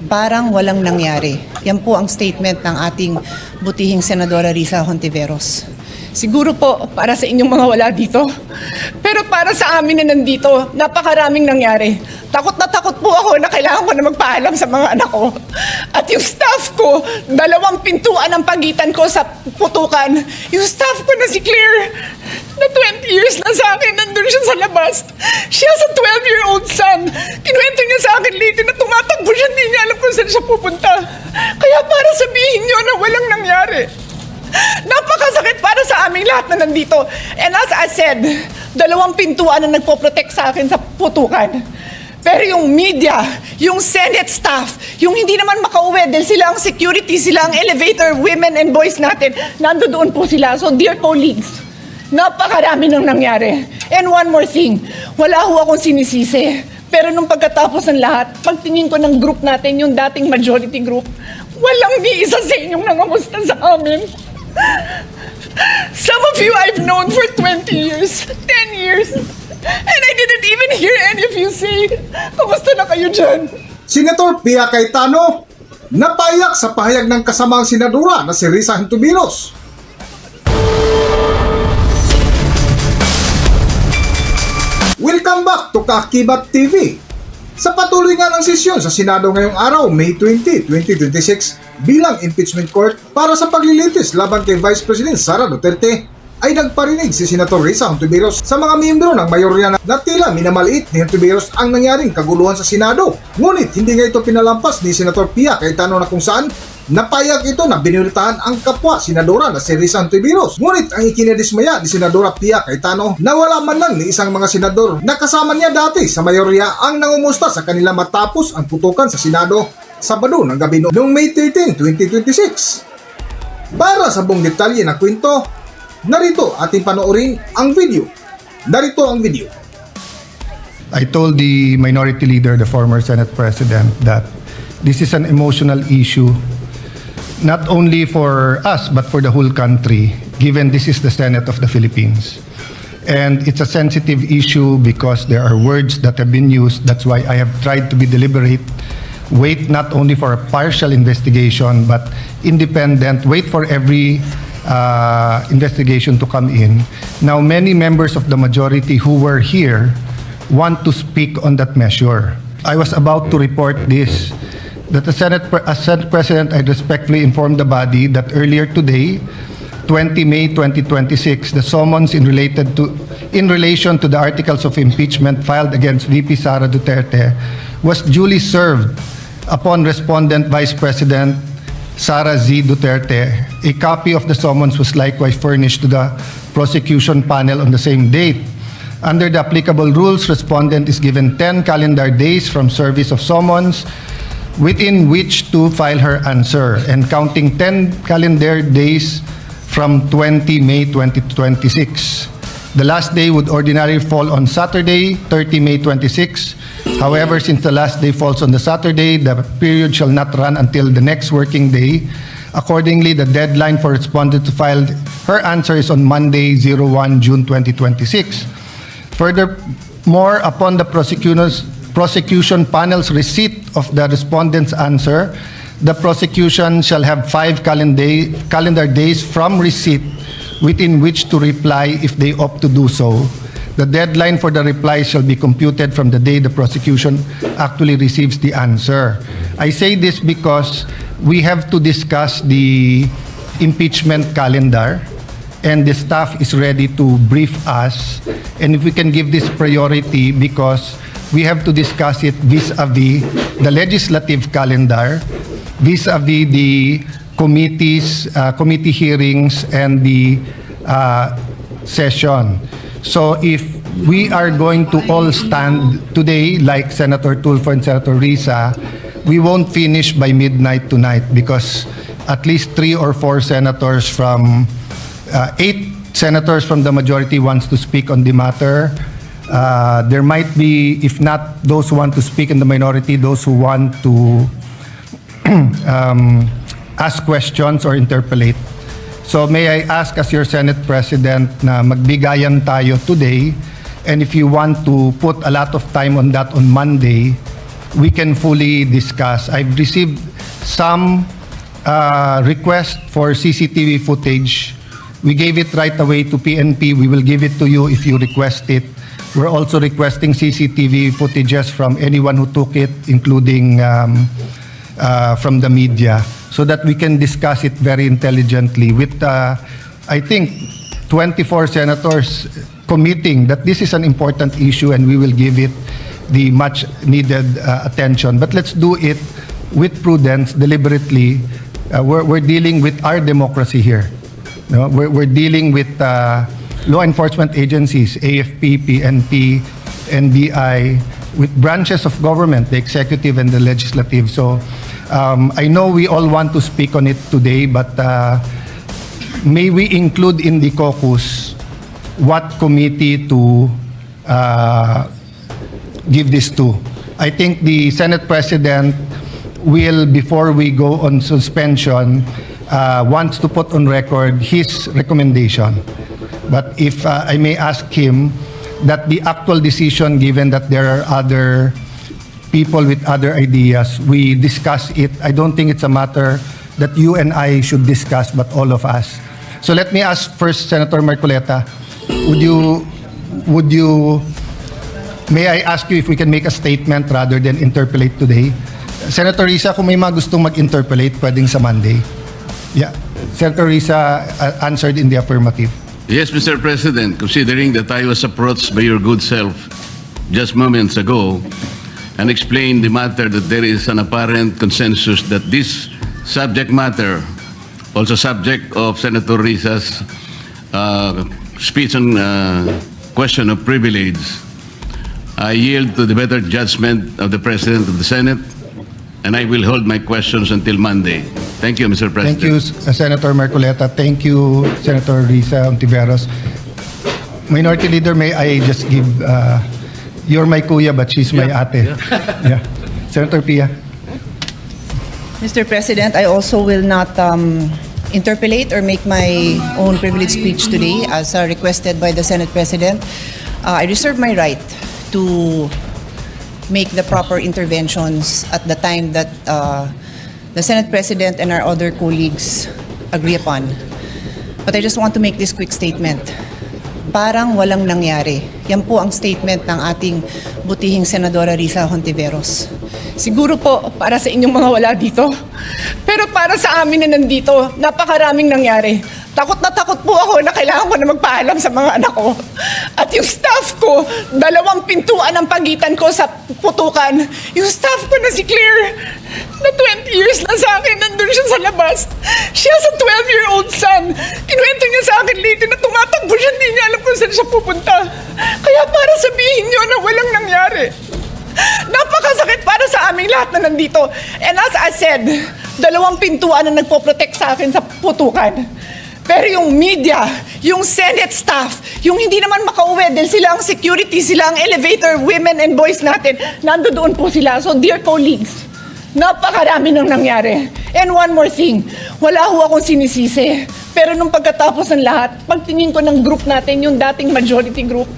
parang walang nangyari. Yan po ang statement ng ating butihing Senadora Risa Hontiveros. Siguro po para sa inyong mga wala dito, pero para sa amin na nandito, napakaraming nangyari. Takot na takot po ako na kailangan ko na magpaalam sa mga anak ko. At yung staff ko, 2 pintuan ang pagitan ko sa putukan. Yung staff ko na si Claire, na 20 years na sa akin, nandun siya sa labas. She has a 12-year-old son. Kinuwento niya sa akin later na tumatakbo siya, hindi niya alam kung saan siya pupunta. Kaya para sabihin niyo na walang nangyari. Napakasakit para sa aming lahat na nandito. And as I said, 2 pintuan na nagpo-protect sa akin sa putukan. Pero yung media, yung Senate staff, yung hindi naman makauwi dahil sila ang security, sila ang elevator women and boys natin, nandoon po sila. So dear colleagues, napakarami nang nangyari. And one more thing, wala ho akong sinisisi. Pero nung pagkatapos ng lahat, pagtingin ko ng group natin, yung dating majority group, walang ni isa sa inyong nangamusta sa amin. Some of you I've known for 20 years, 10 years, and I didn't even hear any of you say, kamusta na kayo dyan? Senator Pia CAYETANO napaiyak sa pahayag ng kasamang senadora na si Risa Hontiveros. Welcome back to Kaakibat TV. Sa patuloy nga ng sesyon sa Senado ngayong araw, May 20, 2026, bilang impeachment court para sa paglilitis laban kay Vice President Sara Duterte, ay nagparinig si Senator Risa Hontiveros sa mga miyembro ng mayorya na tila minamaliit ni Hontiveros ang nangyaring kaguluhan sa Senado. Ngunit hindi nga ito pinalampas ni Senator Pia CAYETANO na kung saan napayag ito na binultahan ang kapwa senadora na si Risa Hontiveros. Ngunit ang ikinadismaya ni Senadora Pia CAYETANO na wala man lang ni isang mga senador na kasama niya dati sa mayorya ang nangumusta sa kanila matapos ang putukan sa Senado Sabado ng gabi noong May 13, 2026. Para sa buong detalye ng kwento, narito ating panoorin ang video. Narito ang video. I told the minority leader, the former Senate President, that this is an emotional issue, not only for us, but for the whole country, given this is the Senate of the Philippines. And it's a sensitive issue because there are words that have been used. That's why I have tried to be deliberate. Wait not only for a partial investigation, but independent. Wait for every investigation to come in. Now, many members of the majority who were here want to speak on that measure. I was about to report this, that as Senate President, I respectfully informed the body that earlier today, 20 May 2026, the summons in relation to the articles of impeachment filed against VP Sara Duterte was duly served upon respondent Vice President Sara Z. Duterte. A copy of the summons was likewise furnished to the prosecution panel on the same date. Under the applicable rules, respondent is given 10 calendar days from service of summons within which to file her answer, and counting 10 calendar days from 20 May 2026. The last day would ordinarily fall on Saturday, 30 May 26. However, since the last day falls on the Saturday, the period shall not run until the next working day. Accordingly, the deadline for respondent to file her answer is on Monday, 01 June 2026. Furthermore, upon the prosecution panel's receipt of the respondent's answer, the prosecution shall have 5 calendar days from receipt within which to reply if they opt to do so. The deadline for the reply shall be computed from the day the prosecution actually receives the answer. I say this because we have to discuss the impeachment calendar, and the staff is ready to brief us, and if we can give this priority because we have to discuss it vis-a-vis the legislative calendar, vis-a-vis the committee hearings and the session. So if we are going to all stand today like Senator Tulfo and Senator Risa, we won't finish by midnight tonight because at least 3 or 4 senators from 8 senators from the majority wants to speak on the matter. There might be, if not those who want to speak in the minority, those who want to ask questions or interpolate. So may I ask as your Senate President na magbigayan tayo today, and if you want to put a lot of time on that on Monday, we can fully discuss. I've received some request for CCTV footage. We gave it right away to PNP. We will give it to you if you request it. We're also requesting CCTV footages from anyone who took it, including from the media, so that we can discuss it very intelligently with, I think, 24 senators committing that this is an important issue and we will give it the much needed attention. But let's do it with prudence, deliberately. We're dealing with our democracy here. No? We're dealing with law enforcement agencies, AFP, PNP, NBI, with branches of government, the executive and the legislative. So I know we all want to speak on it today, but may we include in the caucus what committee to give this to. I think the Senate President will, before we go on suspension, wants to put on record his recommendation. But if I may ask him, that the actual decision, given that there are other people with other ideas, we discuss it. I don't think it's a matter that you and I should discuss, but all of us. So let me ask first, Senator Marcoleta, may I ask you if we can make a statement rather than interpolate today? Senator Risa, kung may mga gustong mag-interpolate, pwedeng sa Monday. Yeah. Senator Risa answered in the affirmative. Yes, Mr. President, considering that I was approached by your good self just moments ago and explained the matter that there is an apparent consensus that this subject matter, also subject of Senator Risa's speech on question of privilege, I yield to the better judgment of the President of the Senate, and I will hold my questions until Monday. Thank you, Mr. President. Thank you, Senator Marcoleta. Thank you, Senator Risa Hontiveros. Minority Leader, may I just give, you're my kuya, but she's my ate. Yeah. Senator Pia. Mr. President, I also will not interpolate or make my own privileged speech today as requested by the Senate President. I reserve my right to make the proper interventions at the time that the Senate President and our other colleagues agree upon. But I just want to make this quick statement. Parang walang nangyari. Yan po ang statement ng ating butihing Senadora Risa Hontiveros. Siguro po para sa inyong mga wala dito, pero para sa amin na nandito, napakaraming nangyari. Takot na takot po ako na kailangan ko na magpaalam sa mga anak ko. At yung staff ko, 2 pintuan ang pagitan ko sa putukan. Yung staff ko na si Claire, na 20 years na sa akin, nandun siya sa labas. Siya sa 12-year-old son. Kinuwento niya sa akin late na tumatakbo siya, hindi niya alam kung saan siya pupunta. Kaya para sabihin niyo na walang nangyari. Napakasakit para sa aming lahat na nandito. And as I said, 2 pintuan ang nagpo-protect sa akin sa putukan. Pero yung media, yung Senate staff, yung hindi naman makauwi dahil sila ang security, sila ang elevator women and boys natin, nandoon po sila. So dear colleagues, napakarami nang nangyari. And one more thing, wala ho akong sinisisi. Pero nung pagkatapos ng lahat, pagtingin ko ng group natin, yung dating majority group,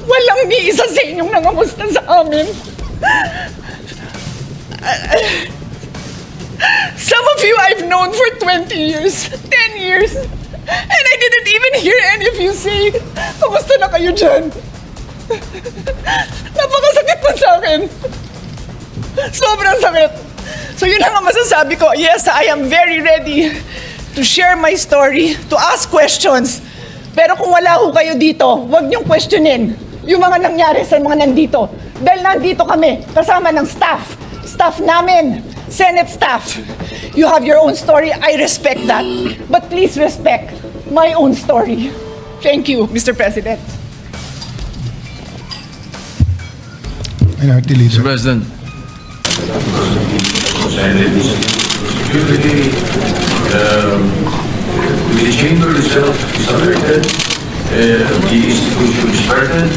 walang ni isa sa inyong nangamusta sa amin. Some of you I've known for 20 years, 10 years, and I didn't even hear any of you say, kamusta na kayo dyan? Napakasakit pa sa akin. Sobrang sakit. So yun ang masasabi ko. Yes, I am very ready to share my story, to ask questions. Pero kung wala ho kayo dito, huwag niyong questionin yung mga nangyari sa mga nandito. Dahil nandito kami, kasama ng staff. Staff namin, Senate staff. You have your own story. I respect that. But please respect my own story. Thank you, Mr. President. Minority Leader. Mr. President. Security, the chamber itself is affected, the institution is threatened.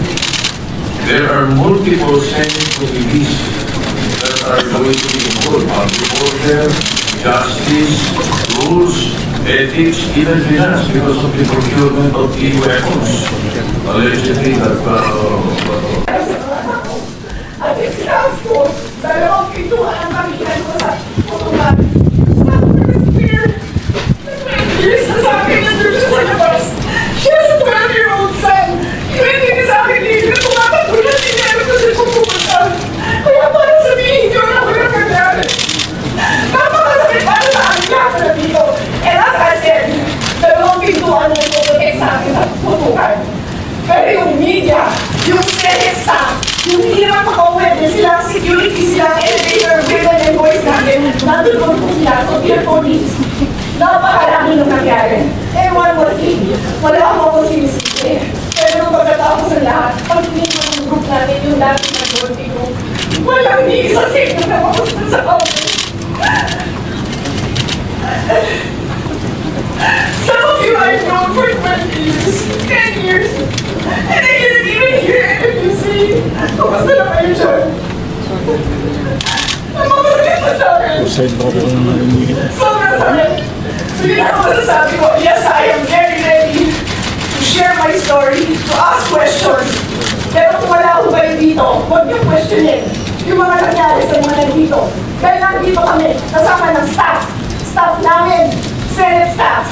There are multiple Senate committees that are going to be involved: public order, justice, rules, ethics, even finance, because of the procurement of the weapons. Allegedly, that Ang staff ko, 2 putukan. Stop her fear. Years na sa akin, nandun siya sa labas. She has a 12-year-old son. Hindi niya sa akin, hindi na tumatagulan, hindi niya alam kung saan pupunta. Kaya para sabihin niyo na ako na nangyari. Napakasakit para sa akin lahat na dito. And as I said, dalawang pintuan na ito sa akin at putukan. Pero yung media, yung Senate staff, yung hindi naman makauwi, sila security, sila elevator, women and boys natin, nandun po sila, so dear police, napakarami nung nangyari. And one more thing, wala akong sinisisi. Pero nung pagkatapos ng lahat, pag-tingin ng group natin, yung dating majority group, walang ni isa sa inyo na makusta sa office. Some of you I've known for 20 years, 10 years, and I didn't even hear any of you say, kumusta na kayo dyan? Ang mga sakit na sa akin. Sobrang sakit. Hindi na ako masasabi ko, yes, I am very ready to share my story, to ask questions. Pero kung wala ako kayo dito, huwag niyo questionin yung mga nangyari sa mga nandito. Dahil nandito kami, kasama ng staff namin, Senate staff.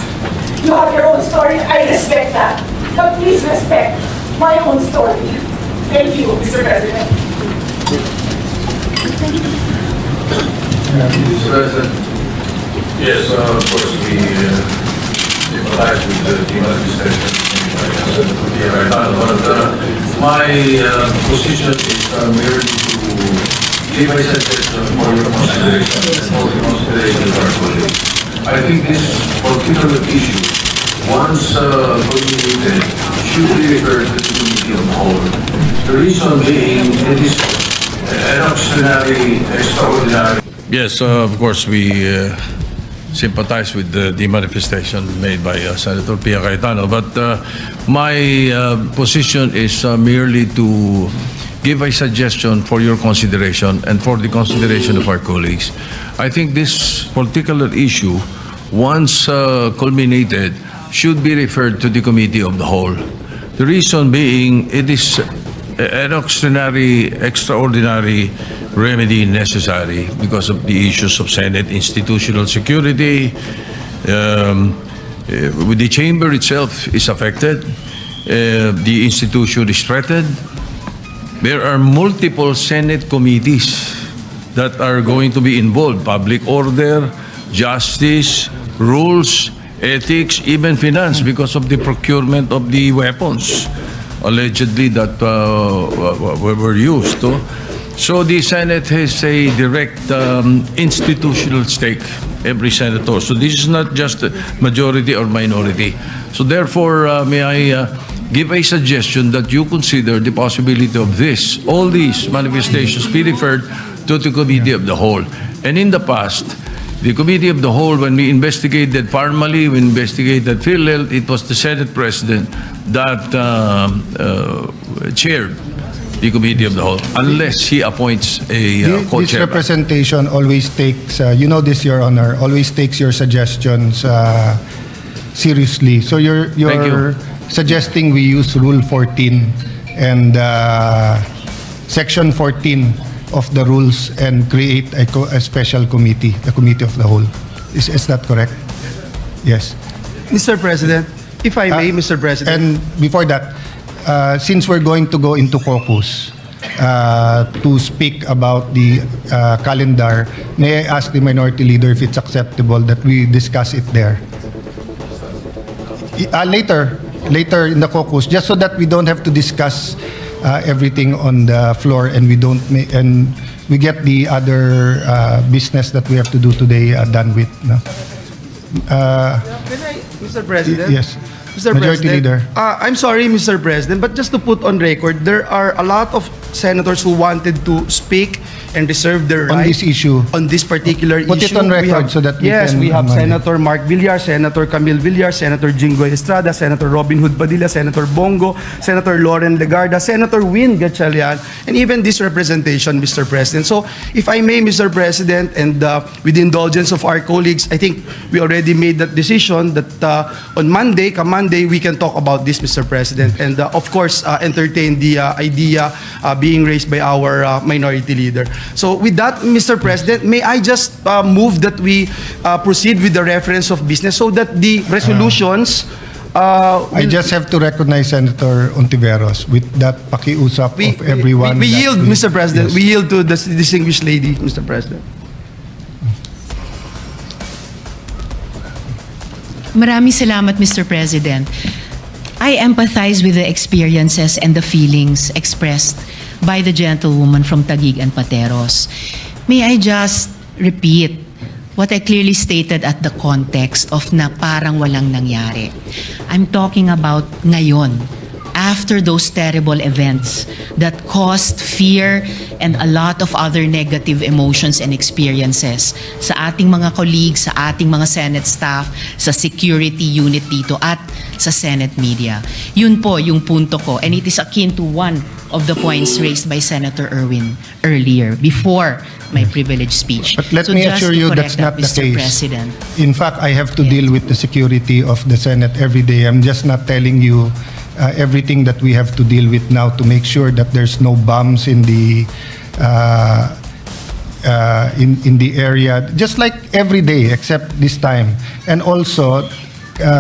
You have your own story, I respect that. But please respect my own story. Thank you, Mr. President. Mr. President, yes, of course, we sympathize with the demonetization by Senator Pia CAYETANO, but my position is merely to give a suggestion for your consideration and for the consideration of our colleagues. I think this particular issue, once communicated, should be referred to the committee of the whole. The reason being, it is an extraordinary. Yes, of course, we sympathize with the manifestation made by Senator Pia CAYETANO. But my position is merely to give a suggestion for your consideration and for the consideration of our colleagues. I think this particular issue, once culminated, should be referred to the committee of the whole. The reason being, it is an extraordinary remedy necessary because of the issues of Senate institutional security. The chamber itself is affected. The institution is threatened. There are multiple Senate committees that are going to be involved: public order, justice, rules, ethics, even finance, because of the procurement of the weapons allegedly that were used. So the Senate has a direct institutional stake, every senator. So this is not just a majority or minority. So therefore, may I give a suggestion that you consider the possibility of all these manifestations be referred to the Committee of the Whole. And in the past, the Committee of the Whole, when we investigated formally, we investigated PhilHealth, it was the Senate President that chaired the Committee of the Whole, unless he appoints a This co-chair. representation always takes, you know this, Your Honor, always takes your suggestions seriously. So you're Thank you. suggesting we use Rule 14 and Section 14 of the rules and create a special committee, the Committee of the Whole. Is that correct? Yes. Mr. President, if I may, Mr. President. And before that, since we're going to go into caucus to speak about the calendar, may I ask the Minority Leader if it's acceptable that we discuss it there? Later in the caucus, just so that we don't have to discuss everything on the floor and we get the other business that we have to do today done with. No? Mr. President? Yes. Mr. Majority President, Leader. I'm sorry, Mr. President, but just to put on record, there are a lot of senators who wanted to speak and reserve their On right this issue. on this particular Put it issue. on record We have- so that we yes, can we have manage. Senator Mark Villar, Senator Camille Villar, Senator Jinggoy Estrada, Senator Robin Hood Padilla, Senator Bongo, Senator Loren Legarda, Senator Win Gatchalian, and even this representation, Mr. President. So, if I may, Mr. President, and with the indulgence of our colleagues, I think we already made that decision that on Monday, come Monday, we can talk about this, Mr. President, and of course, entertain the idea being raised by our minority leader. So with that, Mr. President, may I just move that we proceed with the reference of business so that the resolutions I just have to recognize Senator Hontiveros with that pakiusap of everyone. We that yield, Mr. President. Yes. We yield to the distinguished lady, Mr. President. Maraming salamat, Mr. President. I empathize with the experiences and the feelings expressed by the gentlewoman from Taguig and Pateros. May I just repeat what I clearly stated at the context of na parang walang nangyari. I'm talking about ngayon, after those terrible events that caused fear and a lot of other negative emotions and experiences sa ating mga colleagues, sa ating mga Senate staff, sa security unit dito at sa Senate media. Yun po yung punto ko, and it is akin to one of the points raised by Senator Erwin earlier, before my privileged speech. But let So me just assure to you correct that's not that, the Mr. case. President. In fact, I have to deal with the security of the Senate every day. I'm just not telling you everything that we have to deal with now to make sure that there's no bombs in the in the area, just like every day except this time, and also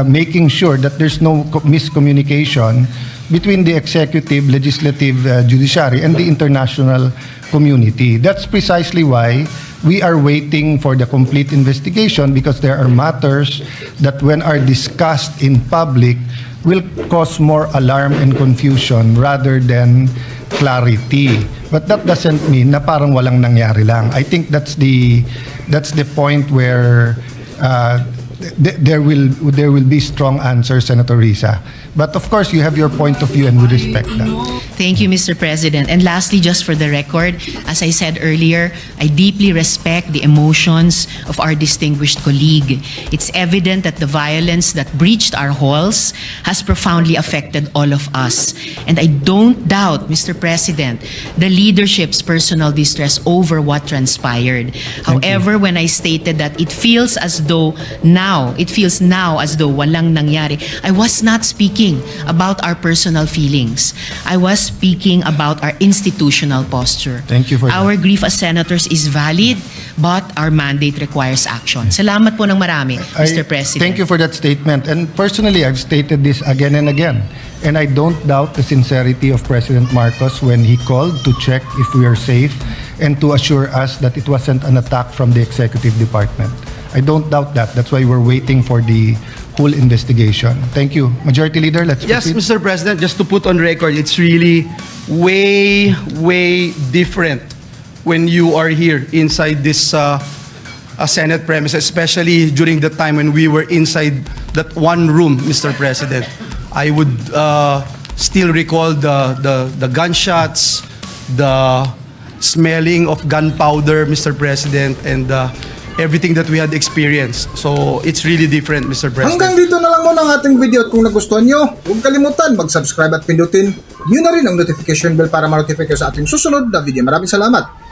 making sure that there's no miscommunication between the executive, legislative, judiciary, and the international community. That's precisely why we are waiting for the complete investigation, because there are matters that when are discussed in public will cause more alarm and confusion rather than clarity. But that doesn't mean na parang walang nangyari lang. I think that's the point where there will be strong answers, Senator Risa. But of course, you have your point of view and we respect that. Thank you, Mr. President. And lastly, just for the record, as I said earlier, I deeply respect the emotions of our distinguished colleague. It's evident that the violence that breached our halls has profoundly affected all of us. And I don't doubt, Mr. President, the leadership's personal distress over what transpired. However, when I stated that it feels now as though walang nangyari, I was not speaking about our personal feelings. I was speaking about our institutional posture. Thank you for that. Our grief as senators is valid, but our mandate requires action. Salamat po ng marami, Mr. President. Thank you for that statement. And personally, I've stated this again and again. And I don't doubt the sincerity of President Marcos when he called to check if we are safe and to assure us that it wasn't an attack from the executive department. I don't doubt that. That's why we're waiting for the whole investigation. Thank you. Majority Leader, let's Yes, proceed. Mr. President, just to put on record, it's really way different when you are here inside this Senate premises, especially during the time when we were inside that one room, Mr. President. I would still recall the gunshots, the smelling of gunpowder, Mr. President, and everything that we had experienced. So it's really different, Mr. President. Hanggang dito na lang muna ang ating video, at kung nagustuhan nyo, huwag kalimutan mag-subscribe at pindutin nyo na rin ang notification bell para ma-notify kayo sa ating susunod na video. Maraming salamat!